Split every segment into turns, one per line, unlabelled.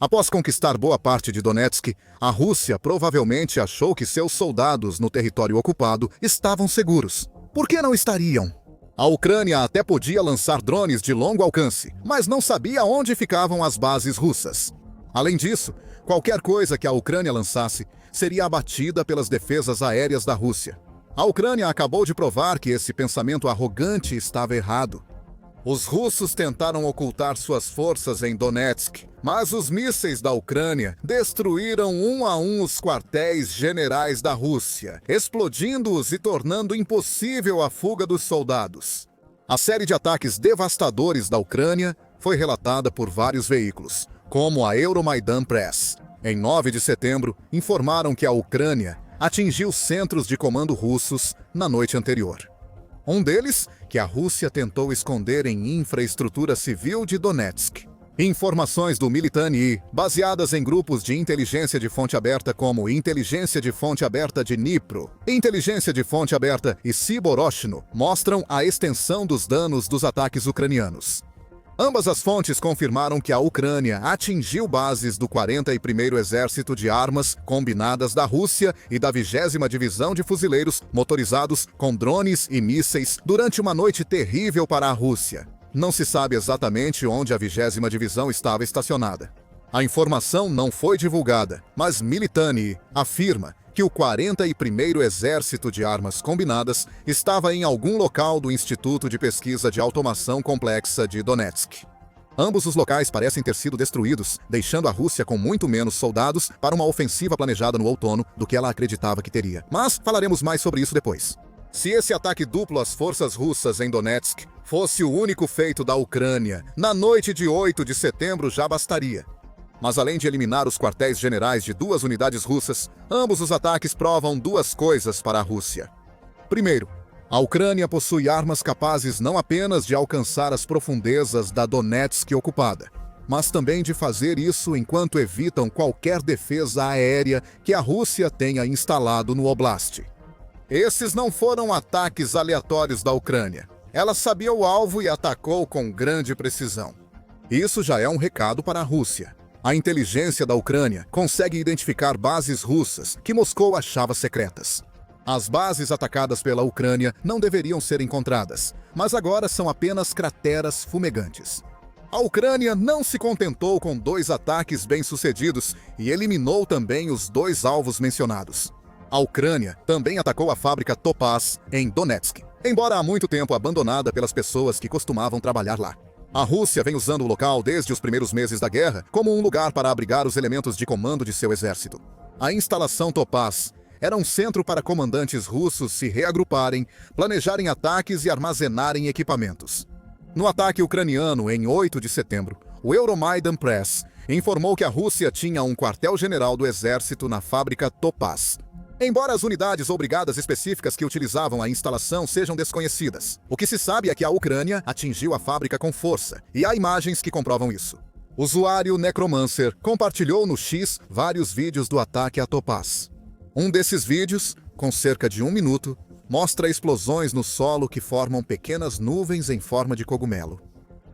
Após conquistar boa parte de Donetsk, a Rússia provavelmente achou que seus soldados no território ocupado estavam seguros. Por que não estariam? A Ucrânia até podia lançar drones de longo alcance, mas não sabia onde ficavam as bases russas. Além disso, qualquer coisa que a Ucrânia lançasse seria abatida pelas defesas aéreas da Rússia. A Ucrânia acabou de provar que esse pensamento arrogante estava errado. Os russos tentaram ocultar suas forças em Donetsk, mas os mísseis da Ucrânia destruíram um a um os quartéis generais da Rússia, explodindo-os e tornando impossível a fuga dos soldados. A série de ataques devastadores da Ucrânia foi relatada por vários veículos, como a Euromaidan Press. Em 9 de setembro, informaram que a Ucrânia atingiu centros de comando russos na noite anterior. Um deles, que a Rússia tentou esconder em infraestrutura civil de Donetsk. Informações do Militani, baseadas em grupos de inteligência de fonte aberta como Inteligência de Fonte Aberta de Dnipro, Inteligência de Fonte Aberta e Siboroshno, mostram a extensão dos danos dos ataques ucranianos. Ambas as fontes confirmaram que a Ucrânia atingiu bases do 41º Exército de Armas Combinadas da Rússia e da 20ª Divisão de Fuzileiros motorizados com drones e mísseis durante uma noite terrível para a Rússia. Não se sabe exatamente onde a 20ª Divisão estava estacionada. A informação não foi divulgada, mas Militani afirma que o 41º Exército de Armas Combinadas estava em algum local do Instituto de Pesquisa de Automação Complexa de Donetsk. Ambos os locais parecem ter sido destruídos, deixando a Rússia com muito menos soldados para uma ofensiva planejada no outono do que ela acreditava que teria. Mas falaremos mais sobre isso depois. Se esse ataque duplo às forças russas em Donetsk fosse o único feito da Ucrânia, na noite de 8 de setembro já bastaria. Mas além de eliminar os quartéis generais de 2 unidades russas, ambos os ataques provam 2 coisas para a Rússia. Primeiro, a Ucrânia possui armas capazes não apenas de alcançar as profundezas da Donetsk ocupada, mas também de fazer isso enquanto evitam qualquer defesa aérea que a Rússia tenha instalado no Oblast. Esses não foram ataques aleatórios da Ucrânia. Ela sabia o alvo e atacou com grande precisão. Isso já é um recado para a Rússia. A inteligência da Ucrânia consegue identificar bases russas que Moscou achava secretas. As bases atacadas pela Ucrânia não deveriam ser encontradas, mas agora são apenas crateras fumegantes. A Ucrânia não se contentou com 2 ataques bem-sucedidos e eliminou também os 2 alvos mencionados. A Ucrânia também atacou a fábrica Topaz em Donetsk, embora há muito tempo abandonada pelas pessoas que costumavam trabalhar lá. A Rússia vem usando o local desde os primeiros meses da guerra como um lugar para abrigar os elementos de comando de seu exército. A instalação Topaz era um centro para comandantes russos se reagruparem, planejarem ataques e armazenarem equipamentos. No ataque ucraniano em 8 de setembro, o Euromaidan Press informou que a Rússia tinha um quartel-general do exército na fábrica Topaz. Embora as unidades ou brigadas específicas que utilizavam a instalação sejam desconhecidas, o que se sabe é que a Ucrânia atingiu a fábrica com força, e há imagens que comprovam isso. O usuário Necromancer compartilhou no X vários vídeos do ataque à Topaz. Um desses vídeos, com cerca de 1 minuto, mostra explosões no solo que formam pequenas nuvens em forma de cogumelo.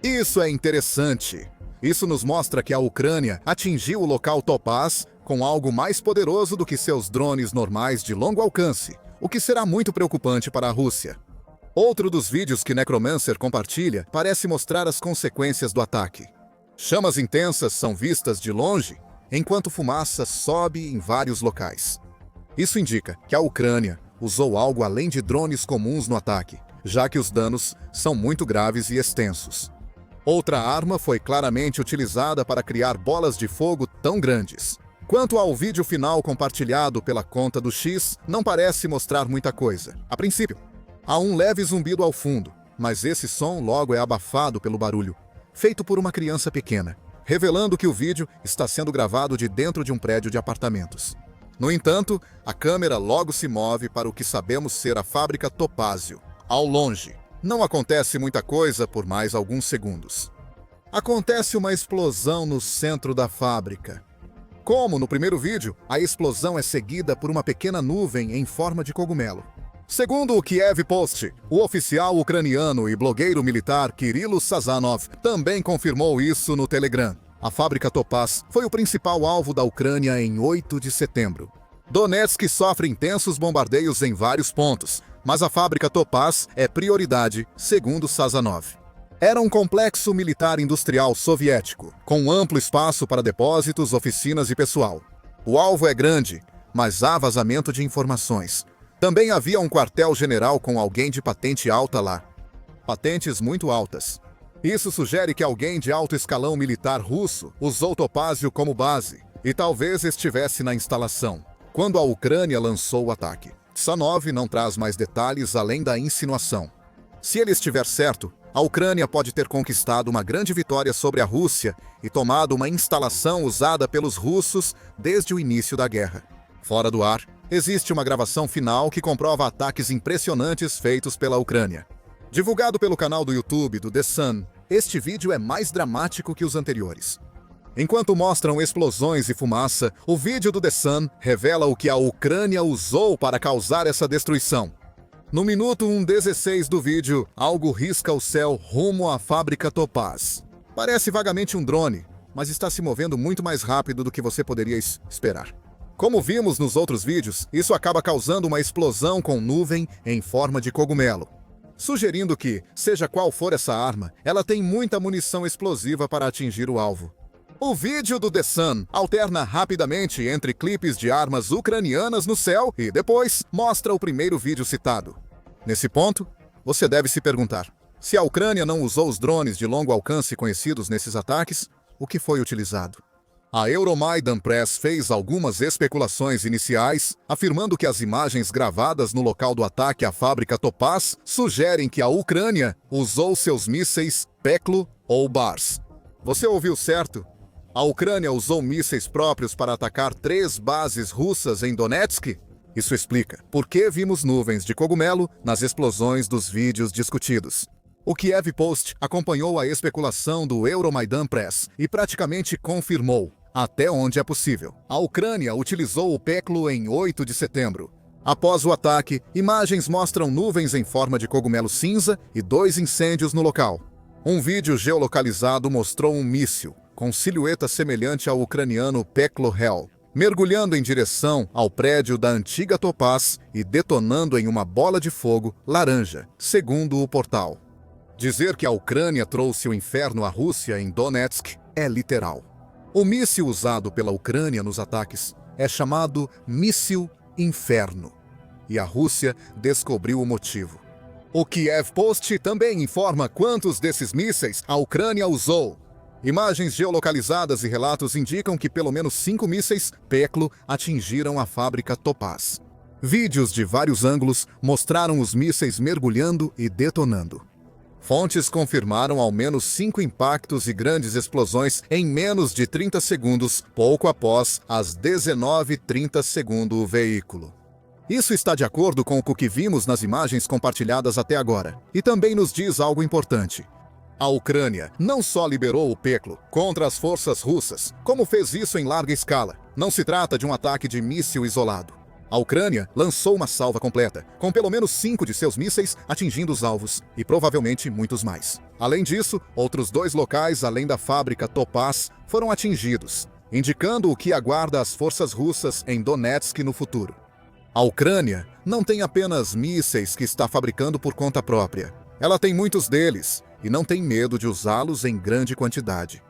Isso é interessante. Isso nos mostra que a Ucrânia atingiu o local Topaz com algo mais poderoso do que seus drones normais de longo alcance, o que será muito preocupante para a Rússia. Outro dos vídeos que Necromancer compartilha parece mostrar as consequências do ataque. Chamas intensas são vistas de longe, enquanto fumaça sobe em vários locais. Isso indica que a Ucrânia usou algo além de drones comuns no ataque, já que os danos são muito graves e extensos. Outra arma foi claramente utilizada para criar bolas de fogo tão grandes. Quanto ao vídeo final compartilhado pela conta do X, não parece mostrar muita coisa. A princípio, há um leve zumbido ao fundo, mas esse som logo é abafado pelo barulho, feito por uma criança pequena, revelando que o vídeo está sendo gravado de dentro de um prédio de apartamentos. No entanto, a câmera logo se move para o que sabemos ser a fábrica Topázio, ao longe. Não acontece muita coisa por mais alguns segundos. Acontece uma explosão no centro da fábrica. Como no primeiro vídeo, a explosão é seguida por uma pequena nuvem em forma de cogumelo. Segundo o Kiev Post, o oficial ucraniano e blogueiro militar Kirilo Sazanov também confirmou isso no Telegram. A fábrica Topaz foi o principal alvo da Ucrânia em 8 de setembro. Donetsk sofre intensos bombardeios em vários pontos, mas a fábrica Topaz é prioridade, segundo Sazonov. Era um complexo militar industrial soviético, com amplo espaço para depósitos, oficinas e pessoal. O alvo é grande, mas há vazamento de informações. Também havia um quartel-general com alguém de patente alta lá. Patentes muito altas. Isso sugere que alguém de alto escalão militar russo usou Topázio como base e talvez estivesse na instalação quando a Ucrânia lançou o ataque. Sazonov não traz mais detalhes além da insinuação. Se ele estiver certo, a Ucrânia pode ter conquistado uma grande vitória sobre a Rússia e tomado uma instalação usada pelos russos desde o início da guerra. Fora do ar, existe uma gravação final que comprova ataques impressionantes feitos pela Ucrânia. Divulgado pelo canal do YouTube do The Sun, este vídeo é mais dramático que os anteriores. Enquanto mostram explosões e fumaça, o vídeo do The Sun revela o que a Ucrânia usou para causar essa destruição. No minuto 1:16 do vídeo, algo risca o céu rumo à fábrica Topaz. Parece vagamente um drone, mas está se movendo muito mais rápido do que você poderia esperar. Como vimos nos outros vídeos, isso acaba causando uma explosão com nuvem em forma de cogumelo, sugerindo que, seja qual for essa arma, ela tem muita munição explosiva para atingir o alvo. O vídeo do The Sun alterna rapidamente entre clipes de armas ucranianas no céu e depois mostra o primeiro vídeo citado. Nesse ponto, você deve se perguntar: se a Ucrânia não usou os drones de longo alcance conhecidos nesses ataques, o que foi utilizado? A Euromaidan Press fez algumas especulações iniciais, afirmando que as imagens gravadas no local do ataque à fábrica Topaz sugerem que a Ucrânia usou seus mísseis Peklo ou Bars. Você ouviu certo? A Ucrânia usou mísseis próprios para atacar 3 bases russas em Donetsk? Isso explica por que vimos nuvens de cogumelo nas explosões dos vídeos discutidos. O Kiev Post acompanhou a especulação do Euromaidan Press e praticamente confirmou, até onde é possível. A Ucrânia utilizou o Peklo em 8 de setembro. Após o ataque, imagens mostram nuvens em forma de cogumelo cinza e 2 incêndios no local. Um vídeo geolocalizado mostrou um míssil, com silhueta semelhante ao ucraniano Peklo Hell, mergulhando em direção ao prédio da antiga Topaz e detonando em uma bola de fogo laranja, segundo o portal. Dizer que a Ucrânia trouxe o inferno à Rússia em Donetsk é literal. O míssil usado pela Ucrânia nos ataques é chamado míssil Inferno, e a Rússia descobriu o motivo. O Kiev Post também informa quantos desses mísseis a Ucrânia usou. Imagens geolocalizadas e relatos indicam que pelo menos 5 mísseis Peklo atingiram a fábrica Topaz. Vídeos de vários ângulos mostraram os mísseis mergulhando e detonando. Fontes confirmaram ao menos 5 impactos e grandes explosões em menos de 30 segundos, pouco após as 19h30 segundo o veículo. Isso está de acordo com o que vimos nas imagens compartilhadas até agora, e também nos diz algo importante. A Ucrânia não só liberou o Peklo contra as forças russas, como fez isso em larga escala. Não se trata de um ataque de míssil isolado. A Ucrânia lançou uma salva completa, com pelo menos 5 de seus mísseis atingindo os alvos, e provavelmente muitos mais. Além disso, outros 2 locais além da fábrica Topaz foram atingidos, indicando o que aguarda as forças russas em Donetsk no futuro. A Ucrânia não tem apenas mísseis que está fabricando por conta própria. Ela tem muitos deles, e não tem medo de usá-los em grande quantidade.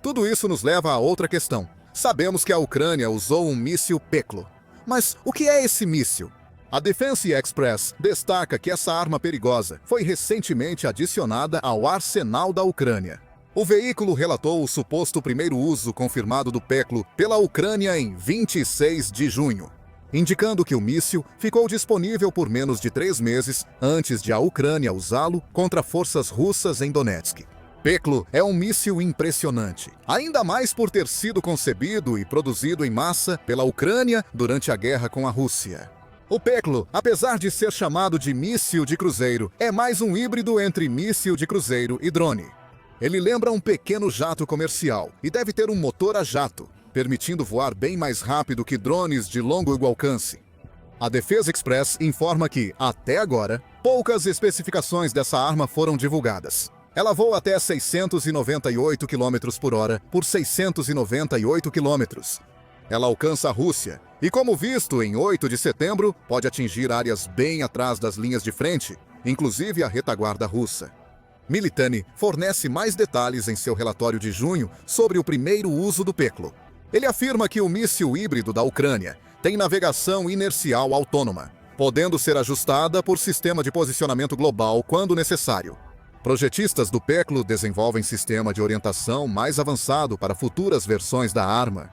Tudo isso nos leva a outra questão. Sabemos que a Ucrânia usou um míssil Peklo. Mas o que é esse míssil? A Defense Express destaca que essa arma perigosa foi recentemente adicionada ao arsenal da Ucrânia. O veículo relatou o suposto primeiro uso confirmado do Peklo pela Ucrânia em 26 de junho, indicando que o míssil ficou disponível por menos de 3 meses antes de a Ucrânia usá-lo contra forças russas em Donetsk. Peklo é um míssil impressionante, ainda mais por ter sido concebido e produzido em massa pela Ucrânia durante a guerra com a Rússia. O Peklo, apesar de ser chamado de míssil de cruzeiro, é mais um híbrido entre míssil de cruzeiro e drone. Ele lembra um pequeno jato comercial e deve ter um motor a jato, permitindo voar bem mais rápido que drones de longo alcance. A Defense Express informa que, até agora, poucas especificações dessa arma foram divulgadas. Ela voa até 698 km por hora por 698 km. Ela alcança a Rússia e, como visto em 8 de setembro, pode atingir áreas bem atrás das linhas de frente, inclusive a retaguarda russa. Militani fornece mais detalhes em seu relatório de junho sobre o primeiro uso do Peklo. Ele afirma que o míssil híbrido da Ucrânia tem navegação inercial autônoma, podendo ser ajustada por sistema de posicionamento global quando necessário. Projetistas do Peklo desenvolvem sistema de orientação mais avançado para futuras versões da arma.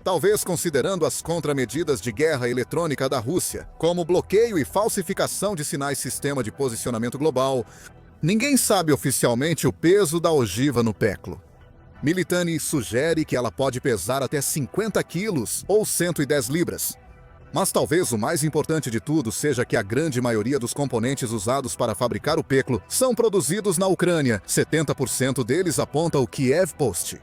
Talvez considerando as contramedidas de guerra eletrônica da Rússia, como bloqueio e falsificação de sinais sistema de posicionamento global, ninguém sabe oficialmente o peso da ogiva no Peklo. Militani sugere que ela pode pesar até 50 quilos ou 110 libras. Mas talvez o mais importante de tudo seja que a grande maioria dos componentes usados para fabricar o Peklo são produzidos na Ucrânia. 70% deles aponta o Kiev Post.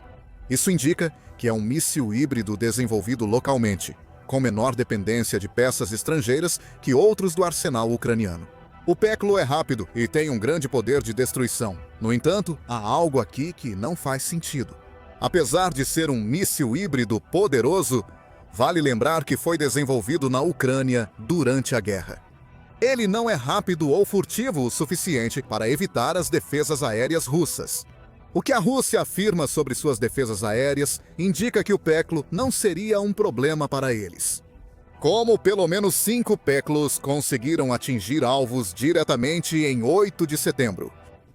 Isso indica que é um míssil híbrido desenvolvido localmente, com menor dependência de peças estrangeiras que outros do arsenal ucraniano. O Peklo é rápido e tem um grande poder de destruição. No entanto, há algo aqui que não faz sentido. Apesar de ser um míssil híbrido poderoso, vale lembrar que foi desenvolvido na Ucrânia durante a guerra. Ele não é rápido ou furtivo o suficiente para evitar as defesas aéreas russas. O que a Rússia afirma sobre suas defesas aéreas indica que o Peklo não seria um problema para eles. Como pelo menos 5 Peklos conseguiram atingir alvos diretamente em 8 de setembro.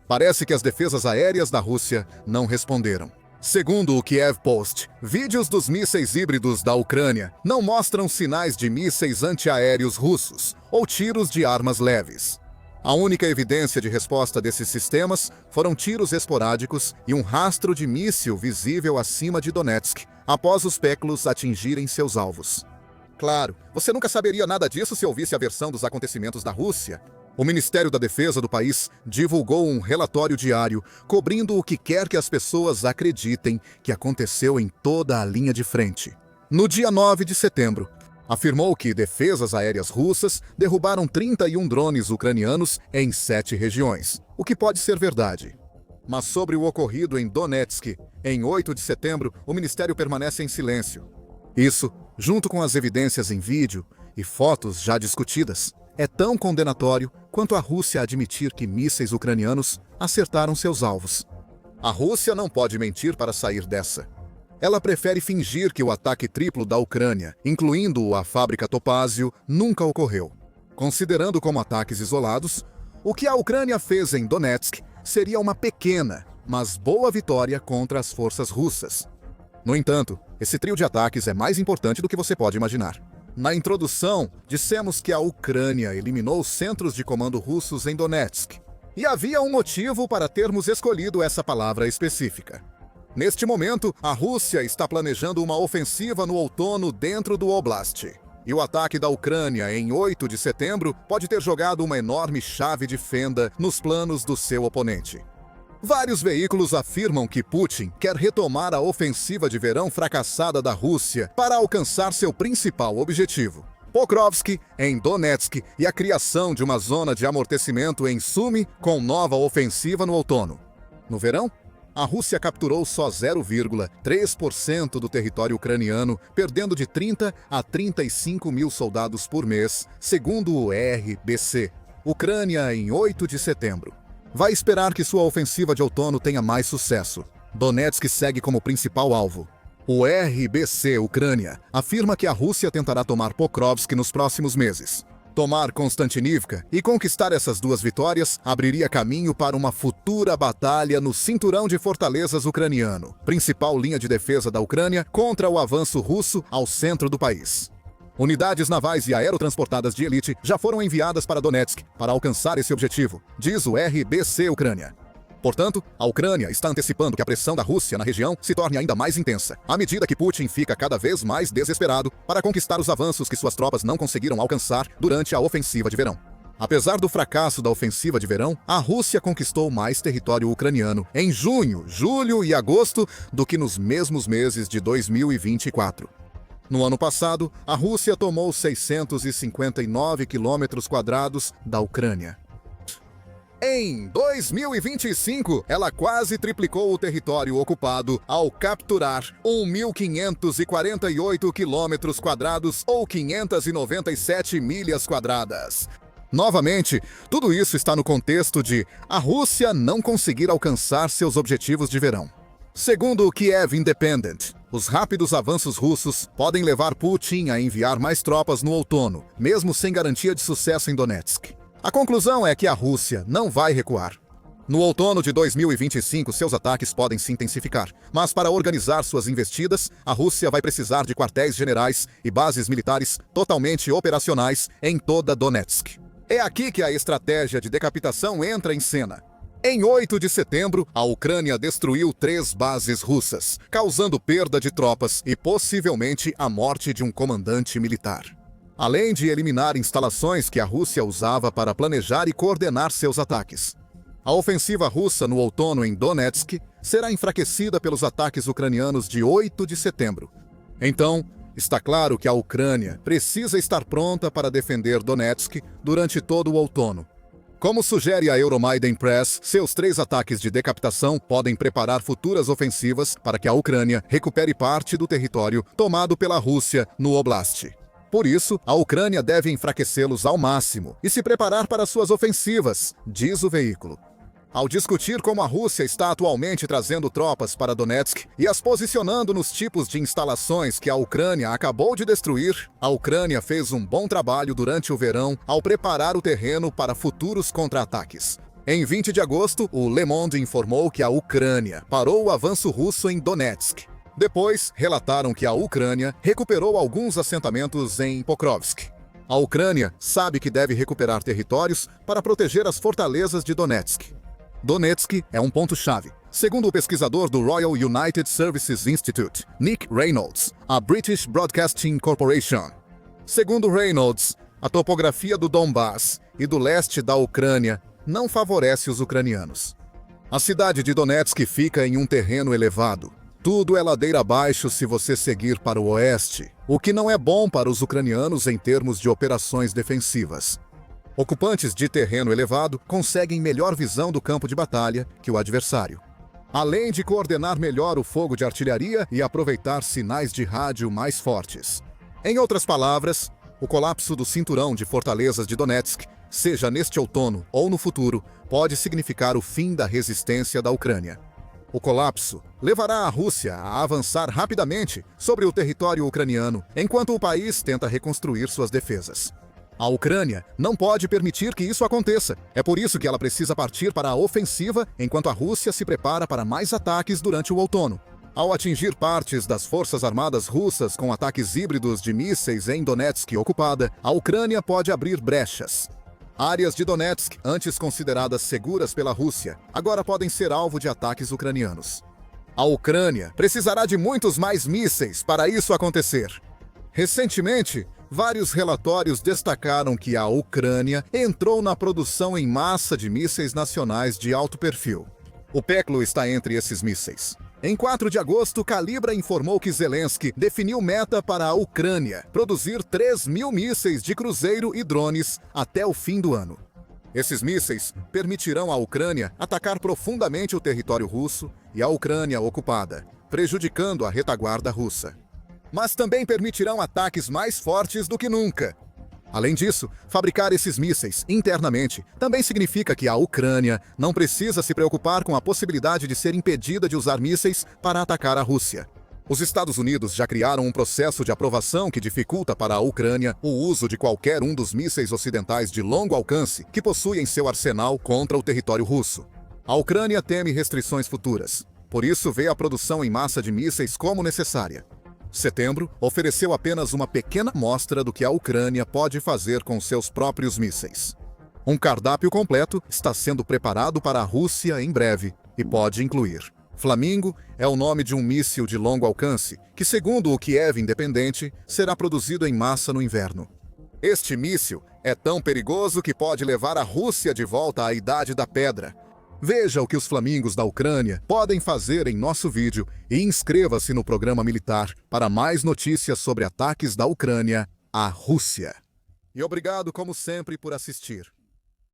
Parece que as defesas aéreas da Rússia não responderam. Segundo o Kiev Post, vídeos dos mísseis híbridos da Ucrânia não mostram sinais de mísseis antiaéreos russos ou tiros de armas leves. A única evidência de resposta desses sistemas foram tiros esporádicos e um rastro de míssil visível acima de Donetsk, após os Peklos atingirem seus alvos. Claro, você nunca saberia nada disso se ouvisse a versão dos acontecimentos da Rússia. O Ministério da Defesa do país divulgou um relatório diário cobrindo o que quer que as pessoas acreditem que aconteceu em toda a linha de frente. No dia 9 de setembro, afirmou que defesas aéreas russas derrubaram 31 drones ucranianos em 7 regiões, o que pode ser verdade. Mas sobre o ocorrido em Donetsk, em 8 de setembro, o Ministério permanece em silêncio. Isso, junto com as evidências em vídeo e fotos já discutidas, é tão condenatório quanto a Rússia admitir que mísseis ucranianos acertaram seus alvos. A Rússia não pode mentir para sair dessa. Ela prefere fingir que o ataque triplo da Ucrânia, incluindo a fábrica Topázio, nunca ocorreu. Considerando como ataques isolados, o que a Ucrânia fez em Donetsk seria uma pequena, mas boa vitória contra as forças russas. No entanto, esse trio de ataques é mais importante do que você pode imaginar. Na introdução, dissemos que a Ucrânia eliminou centros de comando russos em Donetsk. E havia um motivo para termos escolhido essa palavra específica. Neste momento, a Rússia está planejando uma ofensiva no outono dentro do Oblast. E o ataque da Ucrânia em 8 de setembro pode ter jogado uma enorme chave de fenda nos planos do seu oponente. Vários veículos afirmam que Putin quer retomar a ofensiva de verão fracassada da Rússia para alcançar seu principal objetivo, Pokrovsk, em Donetsk, e a criação de uma zona de amortecimento em Sumy com nova ofensiva no outono. No verão, a Rússia capturou só 0,3% do território ucraniano, perdendo de 30 a 35 mil soldados por mês, segundo o RBC. Ucrânia em 8 de setembro. Vai esperar que sua ofensiva de outono tenha mais sucesso. Donetsk segue como principal alvo. O RBC Ucrânia afirma que a Rússia tentará tomar Pokrovsk nos próximos meses. Tomar Konstantinivka e conquistar essas duas vitórias abriria caminho para uma futura batalha no cinturão de fortalezas ucraniano, principal linha de defesa da Ucrânia contra o avanço russo ao centro do país. Unidades navais e aerotransportadas de elite já foram enviadas para Donetsk para alcançar esse objetivo, diz o RBC Ucrânia. Portanto, a Ucrânia está antecipando que a pressão da Rússia na região se torne ainda mais intensa, à medida que Putin fica cada vez mais desesperado para conquistar os avanços que suas tropas não conseguiram alcançar durante a ofensiva de verão. Apesar do fracasso da ofensiva de verão, a Rússia conquistou mais território ucraniano em junho, julho e agosto do que nos mesmos meses de 2024. No ano passado, a Rússia tomou 659 quilômetros quadrados da Ucrânia. Em 2025, ela quase triplicou o território ocupado ao capturar 1.548 quilômetros quadrados ou 597 milhas quadradas. Novamente, tudo isso está no contexto de a Rússia não conseguir alcançar seus objetivos de verão. Segundo o Kiev Independent, os rápidos avanços russos podem levar Putin a enviar mais tropas no outono, mesmo sem garantia de sucesso em Donetsk. A conclusão é que a Rússia não vai recuar. No outono de 2025, seus ataques podem se intensificar, mas para organizar suas investidas, a Rússia vai precisar de quartéis generais e bases militares totalmente operacionais em toda Donetsk. É aqui que a estratégia de decapitação entra em cena. Em 8 de setembro, a Ucrânia destruiu 3 bases russas, causando perda de tropas e possivelmente a morte de um comandante militar. Além de eliminar instalações que a Rússia usava para planejar e coordenar seus ataques. A ofensiva russa no outono em Donetsk será enfraquecida pelos ataques ucranianos de 8 de setembro. Então, está claro que a Ucrânia precisa estar pronta para defender Donetsk durante todo o outono. Como sugere a Euromaidan Press, seus 3 ataques de decapitação podem preparar futuras ofensivas para que a Ucrânia recupere parte do território tomado pela Rússia no Oblast. Por isso, a Ucrânia deve enfraquecê-los ao máximo e se preparar para suas ofensivas, diz o veículo. Ao discutir como a Rússia está atualmente trazendo tropas para Donetsk e as posicionando nos tipos de instalações que a Ucrânia acabou de destruir, a Ucrânia fez um bom trabalho durante o verão ao preparar o terreno para futuros contra-ataques. Em 20 de agosto, o Le Monde informou que a Ucrânia parou o avanço russo em Donetsk. Depois, relataram que a Ucrânia recuperou alguns assentamentos em Pokrovsk. A Ucrânia sabe que deve recuperar territórios para proteger as fortalezas de Donetsk. Donetsk é um ponto-chave, segundo o pesquisador do Royal United Services Institute, Nick Reynolds, a British Broadcasting Corporation. Segundo Reynolds, a topografia do Donbass e do leste da Ucrânia não favorece os ucranianos. A cidade de Donetsk fica em um terreno elevado. Tudo é ladeira abaixo se você seguir para o oeste, o que não é bom para os ucranianos em termos de operações defensivas. Ocupantes de terreno elevado conseguem melhor visão do campo de batalha que o adversário, além de coordenar melhor o fogo de artilharia e aproveitar sinais de rádio mais fortes. Em outras palavras, o colapso do cinturão de fortalezas de Donetsk, seja neste outono ou no futuro, pode significar o fim da resistência da Ucrânia. O colapso levará a Rússia a avançar rapidamente sobre o território ucraniano, enquanto o país tenta reconstruir suas defesas. A Ucrânia não pode permitir que isso aconteça. É por isso que ela precisa partir para a ofensiva, enquanto a Rússia se prepara para mais ataques durante o outono. Ao atingir partes das forças armadas russas com ataques híbridos de mísseis em Donetsk ocupada, a Ucrânia pode abrir brechas. Áreas de Donetsk, antes consideradas seguras pela Rússia, agora podem ser alvo de ataques ucranianos. A Ucrânia precisará de muitos mais mísseis para isso acontecer. Recentemente, vários relatórios destacaram que a Ucrânia entrou na produção em massa de mísseis nacionais de alto perfil. O Peklo está entre esses mísseis. Em 4 de agosto, Calibra informou que Zelensky definiu meta para a Ucrânia produzir 3.000 mísseis de cruzeiro e drones até o fim do ano. Esses mísseis permitirão à Ucrânia atacar profundamente o território russo e a Ucrânia ocupada, prejudicando a retaguarda russa. Mas também permitirão ataques mais fortes do que nunca. Além disso, fabricar esses mísseis internamente também significa que a Ucrânia não precisa se preocupar com a possibilidade de ser impedida de usar mísseis para atacar a Rússia. Os Estados Unidos já criaram um processo de aprovação que dificulta para a Ucrânia o uso de qualquer um dos mísseis ocidentais de longo alcance que possui em seu arsenal contra o território russo. A Ucrânia teme restrições futuras, por isso vê a produção em massa de mísseis como necessária. Setembro ofereceu apenas uma pequena amostra do que a Ucrânia pode fazer com seus próprios mísseis. Um cardápio completo está sendo preparado para a Rússia em breve e pode incluir. Flamingo é o nome de um míssil de longo alcance que, segundo o Kiev Independente, será produzido em massa no inverno. Este míssil é tão perigoso que pode levar a Rússia de volta à Idade da Pedra. Veja o que os flamingos da Ucrânia podem fazer em nosso vídeo e inscreva-se no programa militar para mais notícias sobre ataques da Ucrânia à Rússia. E obrigado, como sempre, por assistir.